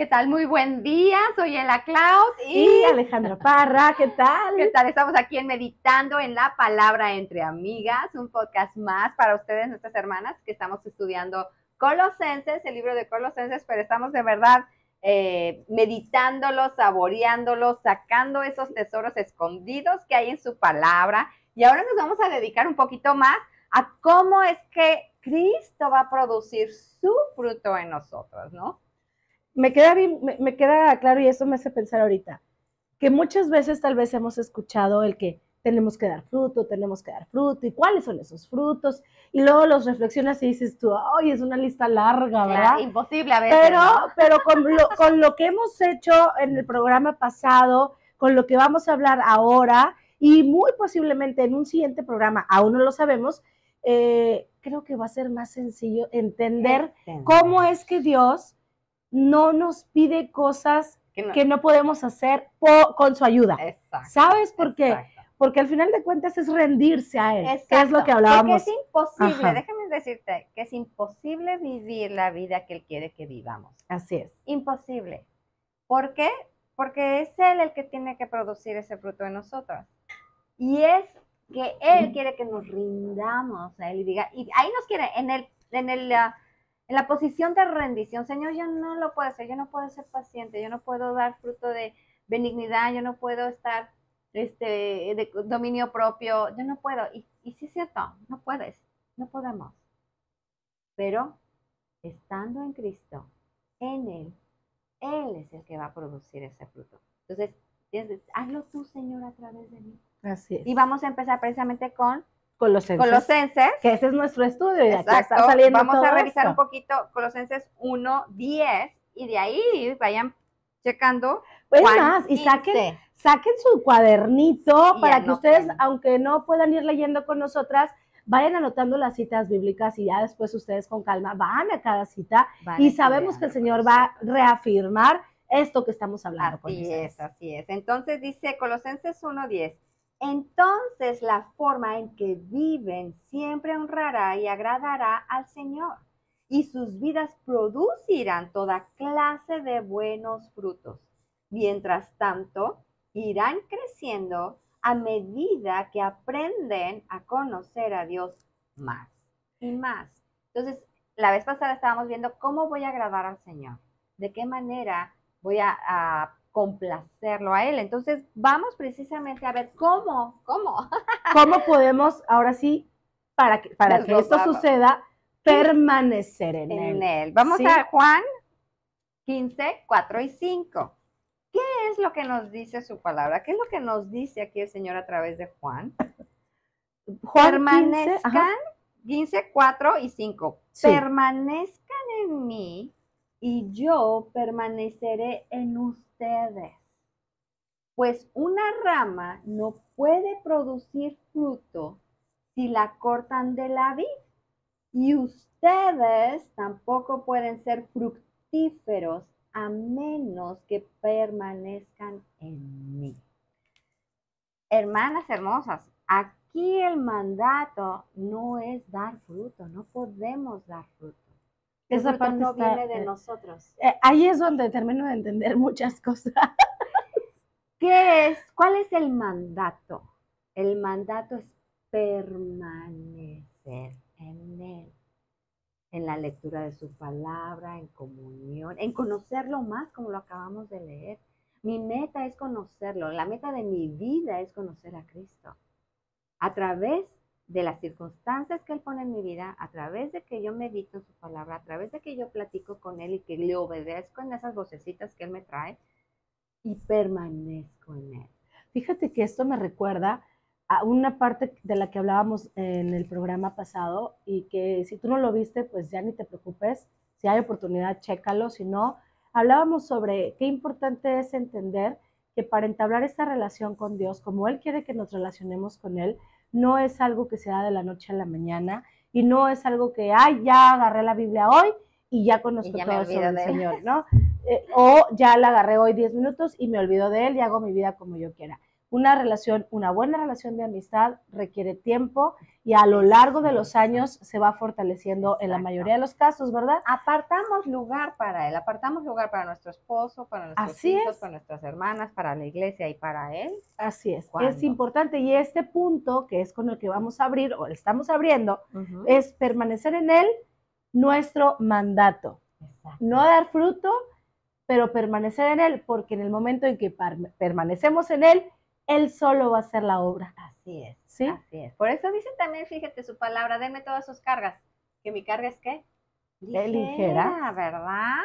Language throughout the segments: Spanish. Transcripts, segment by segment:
¿Qué tal? Muy buen día, soy Ela Klaus y Alejandra Parra, ¿qué tal? ¿Qué tal? Estamos aquí en Meditando en la Palabra entre Amigas, un podcast más para ustedes, nuestras hermanas, que estamos estudiando Colosenses, el libro de Colosenses, pero estamos de verdad meditándolo, saboreándolo, sacando esos tesoros escondidos que hay en su palabra. Y ahora nos vamos a dedicar un poquito más a cómo es que Cristo va a producir su fruto en nosotros, ¿no? Me queda claro, y eso me hace pensar ahorita, que muchas veces tal vez hemos escuchado el que tenemos que dar fruto, y cuáles son esos frutos, y luego los reflexionas y dices tú, ay, es una lista larga, ¿verdad? Claro, imposible a veces, pero con lo que hemos hecho en el programa pasado, con lo que vamos a hablar ahora, y muy posiblemente en un siguiente programa, aún no lo sabemos, creo que va a ser más sencillo entender cómo es que Dios no nos pide cosas que no podemos hacer con su ayuda. Exacto, ¿Sabes por qué? Exacto. Porque al final de cuentas es rendirse a Él. Exacto. Que es lo que hablábamos. Porque es imposible, déjame decirte, que es imposible vivir la vida que Él quiere que vivamos. Así es. Imposible. ¿Por qué? Porque es Él el que tiene que producir ese fruto en nosotros. Y es que Él quiere que nos rindamos a Él y diga, y ahí nos quiere, en la posición de rendición, Señor, yo no lo puedo hacer, yo no puedo ser paciente, yo no puedo dar fruto de benignidad, yo no puedo estar de dominio propio, yo no puedo. Y sí es cierto, no puedes, no podemos. Pero estando en Cristo, en Él es el que va a producir ese fruto. Entonces, hazlo tú, Señor, a través de mí. Así es. Y vamos a empezar precisamente con Colosenses, que ese es nuestro estudio. Y exacto, está saliendo vamos todo a revisar esto. un poquito Colosenses 1:10 y de ahí vayan checando. Pues más, y saquen su cuadernito y para que ustedes, aunque no puedan ir leyendo con nosotras, vayan anotando las citas bíblicas y ya después ustedes con calma van a cada cita y sabemos que el Señor va a reafirmar esto que estamos hablando. Así es. Entonces dice Colosenses 1:10. Entonces la forma en que viven siempre honrará y agradará al Señor, y sus vidas producirán toda clase de buenos frutos. Mientras tanto, irán creciendo a medida que aprenden a conocer a Dios más y más. Entonces, la vez pasada estábamos viendo cómo voy a agradar al Señor, de qué manera voy a complacerlo a Él. Entonces, vamos precisamente a ver cómo podemos, ahora sí, para que esto suceda, permanecer en Él. Vamos a Juan 15, 4 y 5. ¿Qué es lo que nos dice su palabra? ¿Qué es lo que nos dice aquí el Señor a través de Juan? Permanezcan, 15, 4 y 5. Sí. Permanezcan en mí y yo permaneceré en ustedes. Pues una rama no puede producir fruto si la cortan de la vid, y ustedes tampoco pueden ser fructíferos a menos que permanezcan en mí. Hermanas hermosas, aquí el mandato no es dar fruto, no podemos dar fruto. Esa parte no viene de nosotros. Ahí es donde termino de entender muchas cosas. ¿Cuál es el mandato? El mandato es permanecer en Él, en la lectura de su palabra, en comunión, en conocerlo más, como lo acabamos de leer. Mi meta es conocerlo, la meta de mi vida es conocer a Cristo. A través de las circunstancias que Él pone en mi vida, a través de que yo medito en su palabra, a través de que yo platico con Él y que le obedezco en esas vocecitas que Él me trae, y permanezco en Él. Fíjate que esto me recuerda a una parte de la que hablábamos en el programa pasado y que si tú no lo viste, pues ya ni te preocupes, si hay oportunidad, chécalo, si no, hablábamos sobre qué importante es entender que para entablar esta relación con Dios, como Él quiere que nos relacionemos con Él, no es algo que se da de la noche a la mañana y no es algo que, ya agarré la Biblia hoy y ya conozco todo sobre el Señor, ¿no? O ya la agarré hoy 10 minutos y me olvido de Él y hago mi vida como yo quiera. una buena relación de amistad requiere tiempo y a lo largo de los años se va fortaleciendo en la mayoría de los casos, ¿verdad? Apartamos lugar para él, apartamos lugar para nuestro esposo, para nuestros hijos, para nuestras hermanas, para la iglesia y para él. Así es, es importante. Y este punto, que es con el que vamos a abrir, o estamos abriendo, es permanecer en él, nuestro mandato. Exacto. No dar fruto, pero permanecer en él, porque en el momento en que permanecemos en él, él solo va a hacer la obra. Así es, ¿sí? Así es. Por eso dice también, fíjate su palabra, denme todas sus cargas. ¿Que mi carga es qué? Ligera, ¿verdad?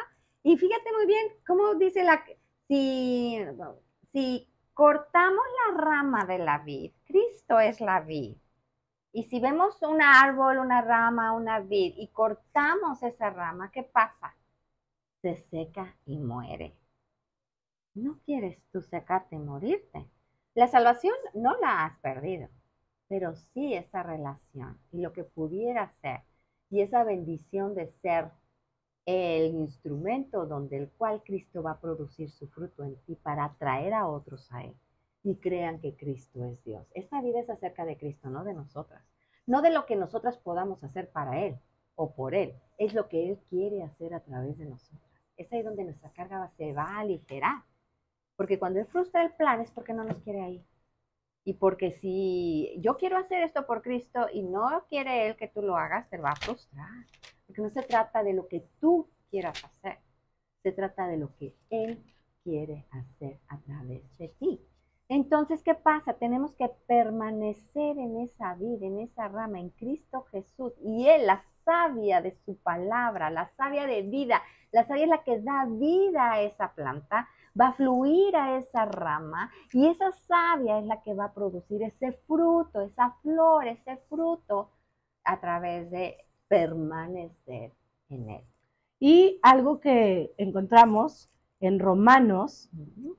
Y fíjate muy bien cómo dice si cortamos la rama de la vid, Cristo es la vid. Y si vemos un árbol, una rama, una vid, y cortamos esa rama, ¿qué pasa? Se seca y muere. ¿No quieres tú secarte y morirte? La salvación no la has perdido, pero sí esa relación y lo que pudiera ser, y esa bendición de ser el instrumento donde el cual Cristo va a producir su fruto en ti para atraer a otros a Él y crean que Cristo es Dios. Esta vida es acerca de Cristo, no de nosotras, no de lo que nosotras podamos hacer para Él o por Él, es lo que Él quiere hacer a través de nosotras. Es ahí donde nuestra carga se va a aligerar, porque cuando Él frustra el plan es porque no nos quiere ahí. Y porque si yo quiero hacer esto por Cristo y no quiere Él que tú lo hagas, te va a frustrar. Porque no se trata de lo que tú quieras hacer, se trata de lo que Él quiere hacer a través de ti. Entonces, ¿qué pasa? Tenemos que permanecer en esa vida, en esa rama, en Cristo Jesús. Y Él, la savia de su palabra, la savia de vida, la savia es la que da vida a esa planta, va a fluir a esa rama y esa savia es la que va a producir ese fruto, esa flor, ese fruto a través de permanecer en Él. Y algo que encontramos en Romanos,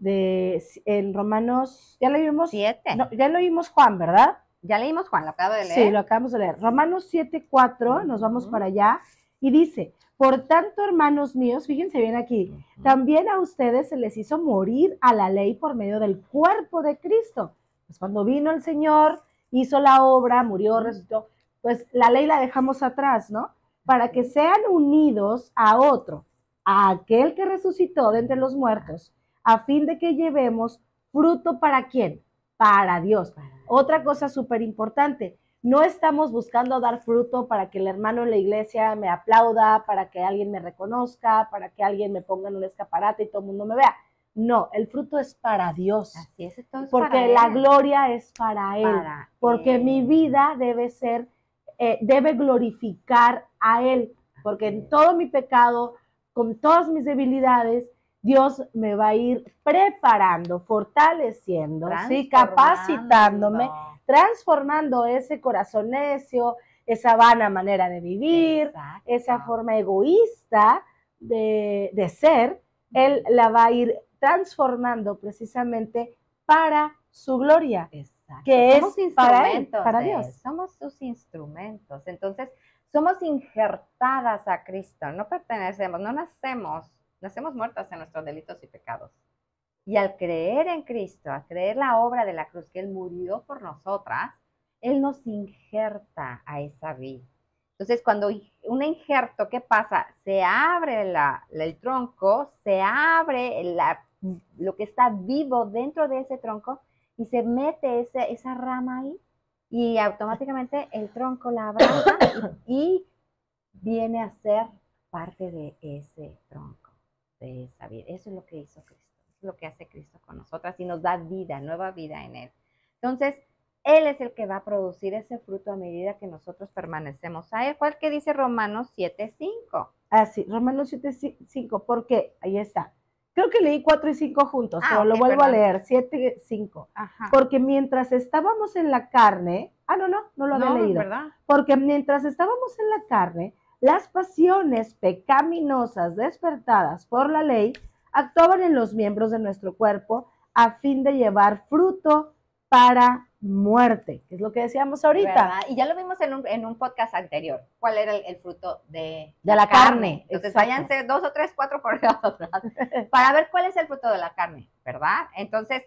en Romanos, ya leímos 7. No, ya leímos Juan, ¿verdad? Ya leímos Juan, lo acabo de leer. Sí, lo acabamos de leer. Romanos 7:4, nos vamos para allá, y dice, por tanto, hermanos míos, fíjense bien aquí, también a ustedes se les hizo morir a la ley por medio del cuerpo de Cristo. Pues cuando vino el Señor, hizo la obra, murió, resucitó, pues la ley la dejamos atrás, ¿no? Para que sean unidos a otro, a aquel que resucitó de entre los muertos, a fin de que llevemos fruto ¿para quién? Para Dios. Otra cosa súper importante, no estamos buscando dar fruto para que el hermano en la iglesia me aplauda, para que alguien me reconozca, para que alguien me ponga en un escaparate y todo el mundo me vea. No, el fruto es para Dios. Así es, esto es porque para la Él. Gloria es para Él. Porque mi vida debe glorificar a Él. Porque en todo mi pecado, con todas mis debilidades, Dios me va a ir preparando, fortaleciendo, ¿sí? Capacitándome, transformando ese corazón necio, esa vana manera de vivir, esa forma egoísta de ser. Él la va a ir transformando precisamente para su gloria, que somos es para Él, para Dios. Somos sus instrumentos. Entonces, somos injertadas a Cristo, no pertenecemos, no nacemos muertas en nuestros delitos y pecados. Y al creer en Cristo, al creer la obra de la cruz, que Él murió por nosotras, Él nos injerta a esa vida. Entonces, cuando un injerto, ¿qué pasa? Se abre el tronco, se abre lo que está vivo dentro de ese tronco y se mete esa rama ahí y automáticamente el tronco la abraza y viene a ser parte de ese tronco, de esa vida. Eso es lo que hizo Cristo, eso es lo que hace Cristo con nosotras y nos da vida, nueva vida en Él. Entonces, Él es el que va a producir ese fruto a medida que nosotros permanecemos a Él. ¿Cuál que dice Romanos 7:5? Ah, sí, Romanos 7:5, porque ahí está. Creo que leí 4 y 5 juntos, pero lo vuelvo a leer, 7:5. Porque mientras estábamos en la carne, no lo había leído. ¿Verdad? Porque mientras estábamos en la carne, las pasiones pecaminosas despertadas por la ley actuaban en los miembros de nuestro cuerpo a fin de llevar fruto para muerte, que es lo que decíamos ahorita. ¿Verdad? Y ya lo vimos en un podcast anterior. ¿Cuál era el fruto de la carne? Entonces váyanse 2 o 3, 4 por atrás para ver cuál es el fruto de la carne, ¿verdad? Entonces,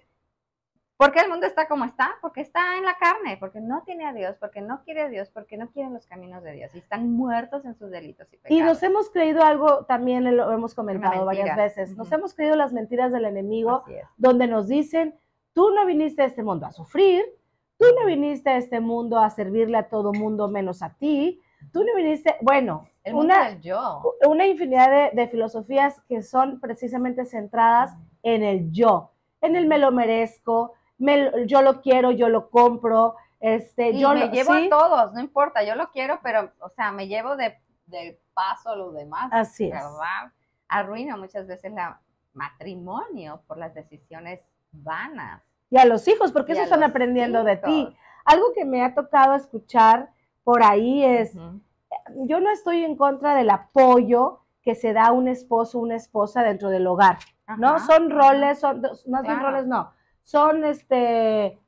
¿Por qué el mundo está como está? Porque está en la carne, porque no tiene a Dios, porque no quiere a Dios, porque no quieren los caminos de Dios y están muertos en sus delitos y pecados. Y nos hemos creído algo, también lo hemos comentado varias veces, nos hemos creído las mentiras del enemigo, donde nos dicen, tú no viniste a este mundo a sufrir, tú no viniste a este mundo a servirle a todo mundo menos a ti, tú no viniste, bueno, el mundo del yo. Una infinidad de filosofías que son precisamente centradas en el yo, en el me lo merezco, yo lo quiero, yo lo compro, yo me llevo a todos, no importa, yo lo quiero, pero, o sea, me llevo de paso a los demás. Así es. ¿Verdad? Arruino muchas veces el matrimonio por las decisiones vanas. Y a los hijos, porque eso están aprendiendo de ti. Algo que me ha tocado escuchar por ahí es, yo no estoy en contra del apoyo que se da a un esposo o una esposa dentro del hogar, ¿no? Son roles, son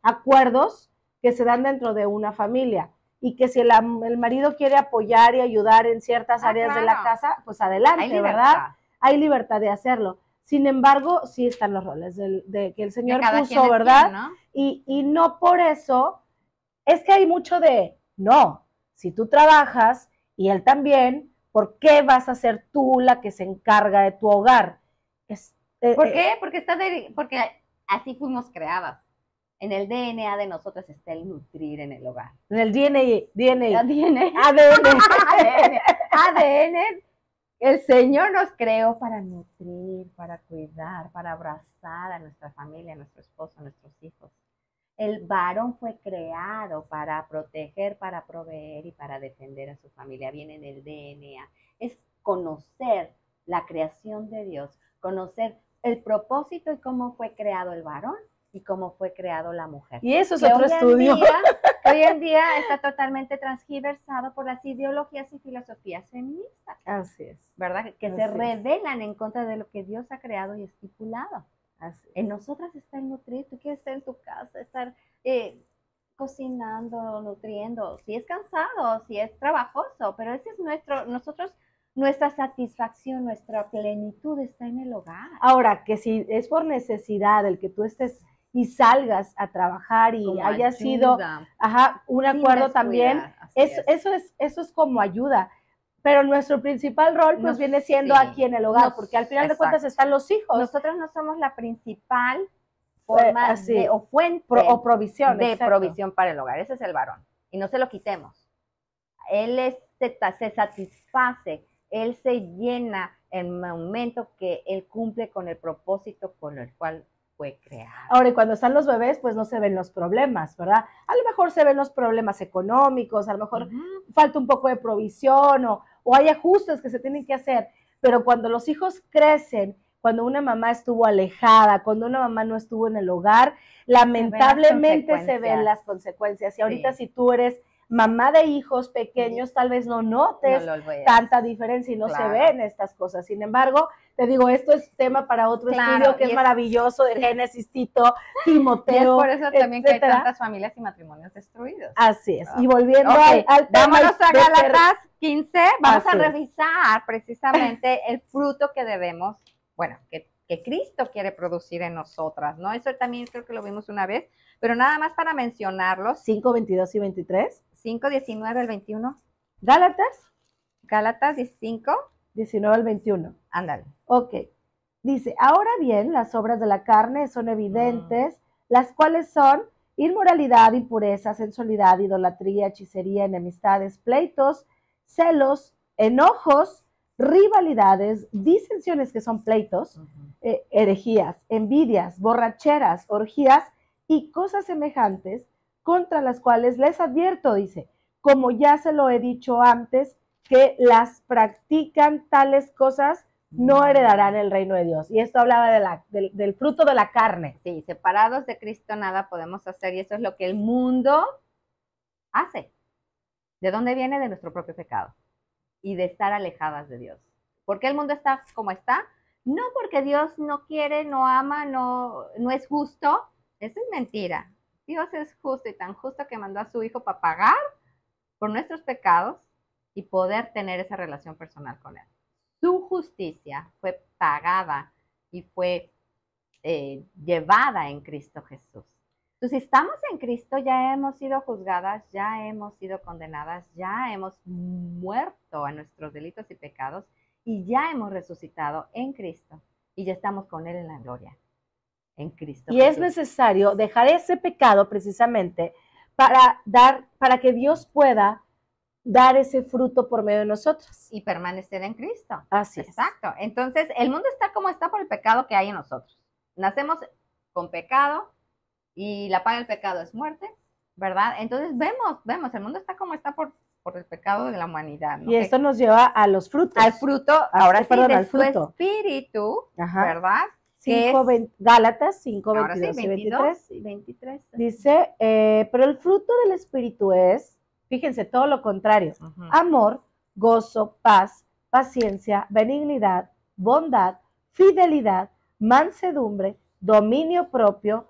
acuerdos que se dan dentro de una familia y que si el marido quiere apoyar y ayudar en ciertas áreas de la casa, pues adelante, ¿verdad? Hay libertad de hacerlo. Sin embargo, sí están los roles de que el Señor puso, ¿verdad? ¿No? Y no por eso, es que hay mucho de, no, si tú trabajas y él también, ¿por qué vas a ser tú la que se encarga de tu hogar? ¿Por qué? Porque así fuimos creadas. En el DNA de nosotros está el nutrir en el hogar. En el DNA. ADN. El Señor nos creó para nutrir, para cuidar, para abrazar a nuestra familia, a nuestro esposo, a nuestros hijos. El varón fue creado para proteger, para proveer y para defender a su familia. Viene en el DNA. Es conocer la creación de Dios, conocer el propósito y cómo fue creado el varón y cómo fue creado la mujer. Y eso es otro estudio. Hoy en día está totalmente transgiversado por las ideologías y filosofías feministas. Así es. ¿Verdad? Que se rebelan en contra de lo que Dios ha creado y estipulado. Así es. En nosotras está el nutrir. Tú quieres estar en tu casa, estar cocinando, nutriendo. Si es cansado, si es trabajoso, pero ese es nuestra satisfacción, nuestra plenitud está en el hogar. Ahora, que si es por necesidad el que tú estés y salgas a trabajar y como haya sido un acuerdo también, eso es como ayuda. Pero nuestro principal rol pues viene siendo aquí en el hogar, porque al final de cuentas están los hijos. Nosotros no somos la principal forma o fuente o provisión. De provisión para el hogar. Ese es el varón. Y no se lo quitemos. Él se satisface, él se llena en el momento que él cumple con el propósito con el cual fue creado. Ahora, y cuando están los bebés, pues no se ven los problemas, ¿verdad? A lo mejor se ven los problemas económicos, a lo mejor falta un poco de provisión o hay ajustes que se tienen que hacer, pero cuando los hijos crecen, cuando una mamá estuvo alejada, cuando una mamá no estuvo en el hogar, lamentablemente se ven las consecuencias. Y ahorita si tú eres mamá de hijos pequeños, tal vez no notes tanta diferencia y no se ven estas cosas. Sin embargo, te digo, esto es tema para otro estudio que es maravilloso de Génesis, Tito, Timoteo. Y es por eso también que hay tantas familias y matrimonios destruidos. Así es. Y volviendo al tema. Vámonos a Gálatas 15, vamos a revisar precisamente el fruto que debemos, que Cristo quiere producir en nosotras, ¿no? Eso también creo que lo vimos una vez, pero nada más para mencionarlos. 5, 22 y 23. 5, 19 al 21. Gálatas 5. 19 al 21. Ándale. Ok. Dice, ahora bien, las obras de la carne son evidentes, las cuales son inmoralidad, impureza, sensualidad, idolatría, hechicería, enemistades, pleitos, celos, enojos, rivalidades, disensiones que son pleitos, herejías, envidias, borracheras, orgías y cosas semejantes, contra las cuales les advierto, dice, como ya se lo he dicho antes, que las practican tales cosas no heredarán el reino de Dios. Y esto hablaba del fruto de la carne. Sí, separados de Cristo nada podemos hacer y eso es lo que el mundo hace. ¿De dónde viene? De nuestro propio pecado y de estar alejadas de Dios. ¿Por qué el mundo está como está? No porque Dios no quiere, no ama, no es justo. Eso es mentira. Dios es justo y tan justo que mandó a su Hijo para pagar por nuestros pecados y poder tener esa relación personal con Él. Su justicia fue pagada y fue llevada en Cristo Jesús. Entonces, si estamos en Cristo, ya hemos sido juzgadas, ya hemos sido condenadas, ya hemos muerto a nuestros delitos y pecados y ya hemos resucitado en Cristo y ya estamos con Él en la gloria, en Cristo. Y es necesario dejar ese pecado precisamente para que Dios pueda dar ese fruto por medio de nosotros. Y permanecer en Cristo. Así es. Exacto. Entonces, el mundo está como está por el pecado que hay en nosotros. Nacemos con pecado y la paga del pecado es muerte, ¿verdad? Entonces, vemos, el mundo está como está por el pecado de la humanidad, ¿no? Y esto nos lleva a los frutos. Al fruto, ahora sí, perdón, de su espíritu, ¿verdad? Gálatas 5, 22 y 23. Y 23. Dice, pero el fruto del espíritu es, fíjense, todo lo contrario, amor, gozo, paz, paciencia, benignidad, bondad, fidelidad, mansedumbre, dominio propio.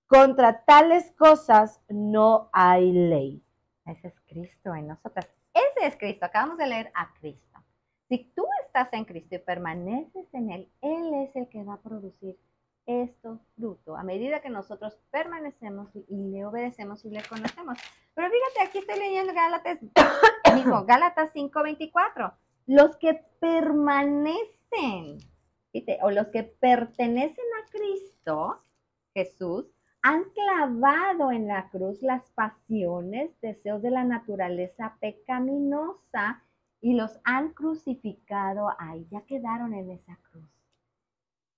Contra tales cosas no hay ley. Ese es Cristo en nosotras. Ese es Cristo. Acabamos de leer a Cristo. Si tú estás en Cristo y permaneces en Él, Él es el que va a producir estos frutos a medida que nosotros permanecemos y le obedecemos y le conocemos. Pero fíjate, aquí estoy leyendo Gálatas 5:24. Los que permanecen, ¿viste? O los que pertenecen a Cristo, Jesús, han clavado en la cruz las pasiones, deseos de la naturaleza pecaminosa y los han crucificado ahí, ya quedaron en esa cruz.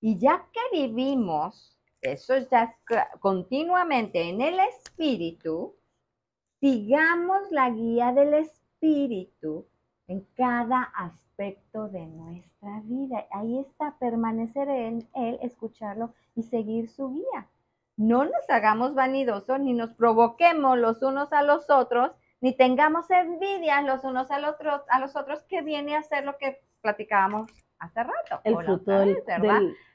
Y ya que vivimos, eso ya continuamente en el Espíritu, sigamos la guía del Espíritu en cada aspecto de nuestra vida. Ahí está, permanecer en Él, escucharlo y seguir su guía. No nos hagamos vanidosos, ni nos provoquemos los unos a los otros, ni tengamos envidia los unos a los otros, que viene a ser lo que platicábamos hace rato. El fruto del...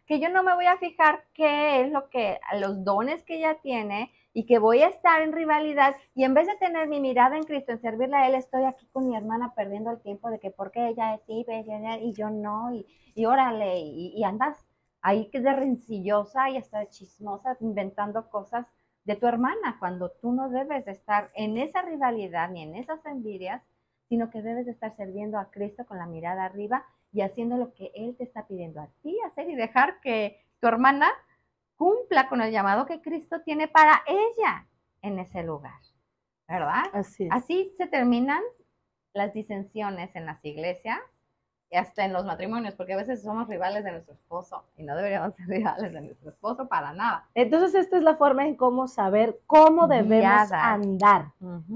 Que yo no me voy a fijar qué es los dones que ella tiene y que voy a estar en rivalidad y en vez de tener mi mirada en Cristo, en servirle a Él, estoy aquí con mi hermana perdiendo el tiempo de que por qué ella es sí y yo no, y órale, y andas ahí que de rencillosa y hasta de chismosa inventando cosas de tu hermana, cuando tú no debes de estar en esa rivalidad ni en esas envidias, sino que debes de estar sirviendo a Cristo con la mirada arriba y haciendo lo que Él te está pidiendo a ti hacer y dejar que tu hermana cumpla con el llamado que Cristo tiene para ella en ese lugar, ¿verdad? Así es. Así se terminan las disensiones en las iglesias y hasta en los matrimonios, porque a veces somos rivales de nuestro esposo y no deberíamos ser rivales de nuestro esposo para nada. Entonces, esta es la forma en cómo saber cómo debemos andar,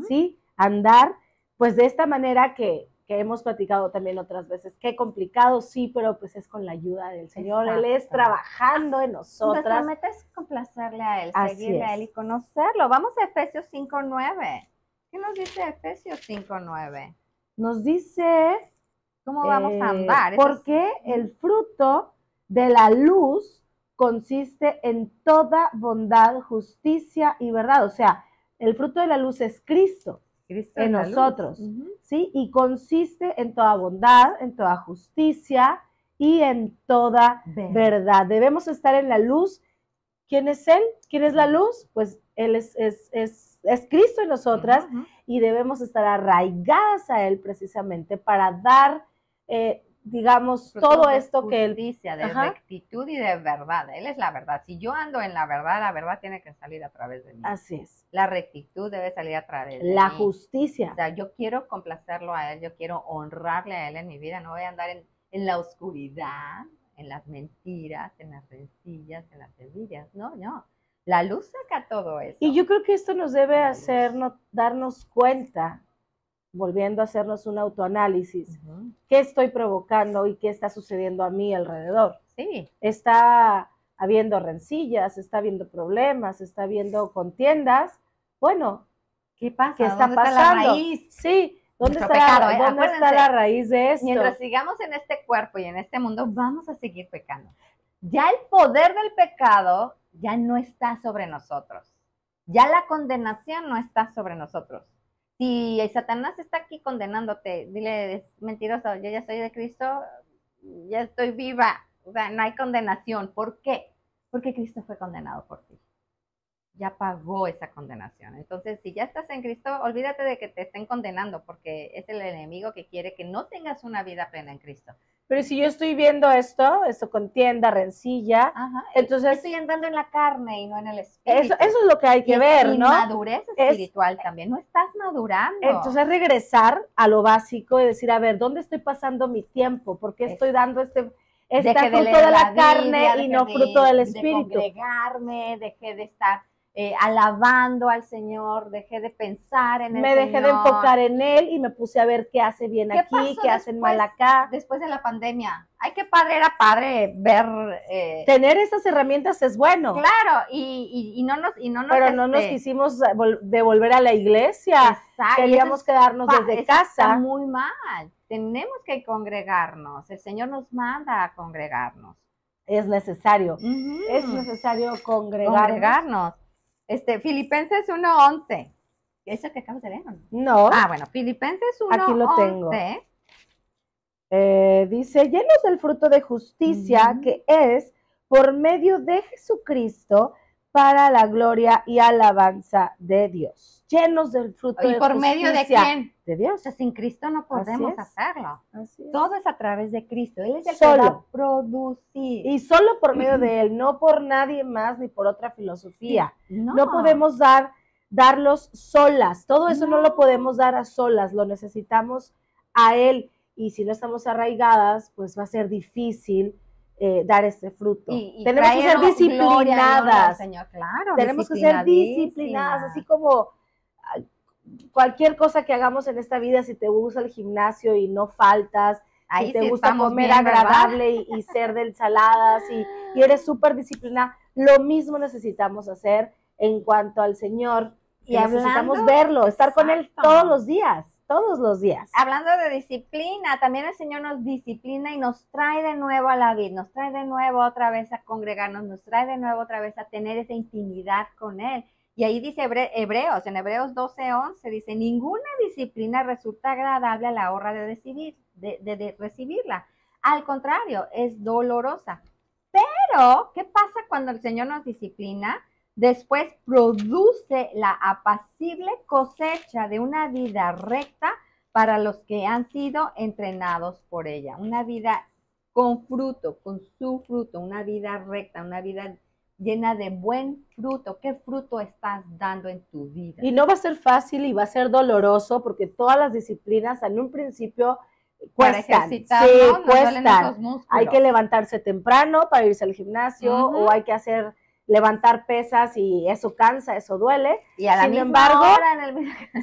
¿sí? Andar, pues de esta manera que hemos platicado también otras veces. Qué complicado, sí, pero pues es con la ayuda del Señor. Exacto. Él es trabajando en nosotras. Nuestra meta es complacerle a Él, seguirle a Él y conocerlo. Vamos a Efesios 5:9. ¿Qué nos dice Efesios 5:9? Nos dice... ¿Cómo vamos a andar? Porque el fruto de la luz consiste en toda bondad, justicia y verdad. O sea, el fruto de la luz es Cristo en nosotros, ¿sí? Y consiste en toda bondad, en toda justicia y en toda verdad. Debemos estar en la luz. ¿Quién es Él? ¿Quién es la luz? Pues Él es Cristo en nosotras y debemos estar arraigadas a Él precisamente para dar, digamos, todo esto que Él... Justicia, de rectitud y de verdad. Él es la verdad. Si yo ando en la verdad tiene que salir a través de mí. Así es. La rectitud debe salir a través de mí. La justicia. O sea, yo quiero complacerlo a Él, yo quiero honrarle a Él en mi vida. No voy a andar en la oscuridad, en las mentiras, en las rencillas, en las envidias. No. La luz saca todo eso. Y yo creo que esto nos debe hacernos, darnos cuenta, volviendo a hacernos un autoanálisis, qué estoy provocando y qué está sucediendo a mi alrededor. Sí. Está habiendo rencillas, está habiendo problemas, está habiendo contiendas. Bueno, ¿qué pasa? ¿Qué está pasando? Está la raíz? Sí. ¿Dónde está la raíz de esto? Mientras sigamos en este cuerpo y en este mundo, vamos a seguir pecando. Ya el poder del pecado ya no está sobre nosotros. Ya la condenación no está sobre nosotros. Si Satanás está aquí condenándote, dile, es mentiroso, yo ya soy de Cristo, ya estoy viva. O sea, no hay condenación. ¿Por qué? Porque Cristo fue condenado por ti. ya pagó esa condenación. Entonces, si ya estás en Cristo, olvídate de que te estén condenando, porque es el enemigo que quiere que no tengas una vida plena en Cristo. Pero si yo estoy viendo esto contienda, rencilla, Ajá, entonces estoy andando en la carne y no en el espíritu. Eso es lo que hay que ver, y ¿no? Madurez espiritual también, no estás madurando. Entonces regresar a lo básico y decir, a ver, ¿dónde estoy pasando mi tiempo? ¿Por qué estoy dando este fruto de la carne y no fruto del espíritu? De congregarme, dejé de estar alabando al Señor, dejé de pensar en el Señor. Me dejé de enfocar en Él y me puse a ver qué hace bien aquí, qué hacen mal acá. Después de la pandemia, ay, qué padre era padre ver... Tener esas herramientas es bueno. Claro, y no nos... Pero no nos quisimos devolver a la iglesia. Exacto. Queríamos quedarnos desde casa. Está muy mal. Tenemos que congregarnos. El Señor nos manda a congregarnos. Es necesario. Es necesario congregarnos. Filipenses 1:11. ¿Eso que acabas de leer o no? No. Ah, bueno, Filipenses 1:11. Aquí lo tengo. Dice, llenos del fruto de justicia que es por medio de Jesucristo para la gloria y alabanza de Dios. Llenos del fruto de justicia. ¿Y por medio de quién? De Dios. O sea, sin Cristo no podemos hacerlo. Así es. Todo es a través de Cristo. Él es el que va a producir. Y solo por medio de Él, no por nadie más ni por otra filosofía. No podemos darlos solas. Todo eso no lo podemos dar a solas. Lo necesitamos a Él. Y si no estamos arraigadas, pues va a ser difícil dar este fruto. Tenemos que ser disciplinadas. Señor, claro, tenemos que ser disciplinadas, así como cualquier cosa que hagamos en esta vida, si te gusta el gimnasio y no faltas, si te gusta comer agradable y ser de ensaladas y eres súper disciplinada, lo mismo necesitamos hacer en cuanto al Señor. Y necesitamos verlo, estar con Él todos los días. Todos los días. Hablando de disciplina, también el Señor nos disciplina y nos trae de nuevo a la vida, nos trae de nuevo otra vez a congregarnos, nos trae de nuevo otra vez a tener esa intimidad con Él. Y ahí dice Hebreos, en Hebreos 12:11, dice, ninguna disciplina resulta agradable a la hora de recibirla. Al contrario, es dolorosa. Pero, ¿qué pasa cuando el Señor nos disciplina? Después produce la apacible cosecha de una vida recta para los que han sido entrenados por ella. Una vida con fruto, con su fruto, una vida recta, una vida llena de buen fruto. ¿Qué fruto estás dando en tu vida? Y no va a ser fácil y va a ser doloroso porque todas las disciplinas en un principio cuestan. Sí, cuestan. Hay que levantarse temprano para irse al gimnasio o hay que levantar pesas y eso cansa, eso duele. Y a la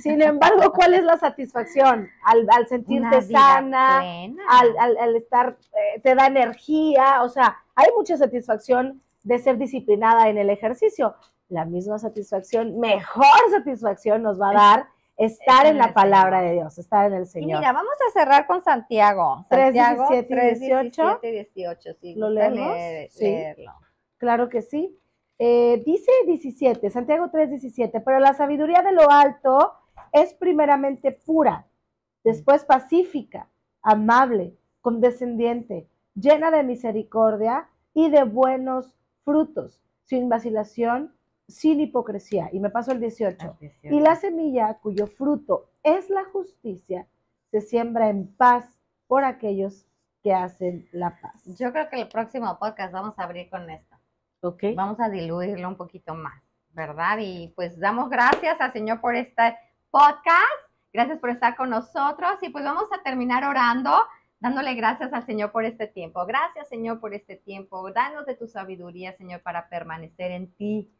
sin embargo, ¿cuál es la satisfacción? Al sentirte sana, al estar, te da energía, o sea, hay mucha satisfacción de ser disciplinada en el ejercicio. La misma satisfacción, mejor satisfacción nos va a dar estar en la palabra de Dios, estar en el Señor. Y mira, vamos a cerrar con Santiago. 3:17 y 18. Sí, ¿lo leemos? Leerlo. Claro que sí. Dice 17, Santiago 3:17, pero la sabiduría de lo alto es primeramente pura, después pacífica, amable, condescendiente, llena de misericordia y de buenos frutos, sin vacilación, sin hipocresía. Y me paso el 18. Y la semilla cuyo fruto es la justicia se siembra en paz por aquellos que hacen la paz. Yo creo que el próximo podcast vamos a abrir con esto. Okay. Vamos a diluirlo un poquito más, ¿verdad? Y pues damos gracias al Señor por este podcast, gracias por estar con nosotros y pues vamos a terminar orando, dándole gracias al Señor por este tiempo. Gracias, Señor, por este tiempo. Danos de tu sabiduría, Señor, para permanecer en ti.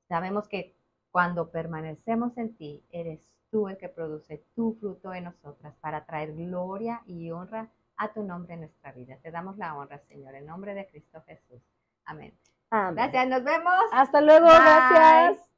Sabemos que cuando permanecemos en ti, eres tú el que produce tu fruto en nosotras para traer gloria y honra a tu nombre en nuestra vida. Te damos la honra, Señor, en nombre de Cristo Jesús. Amén. Gracias, nos vemos. Hasta luego, Bye. Gracias.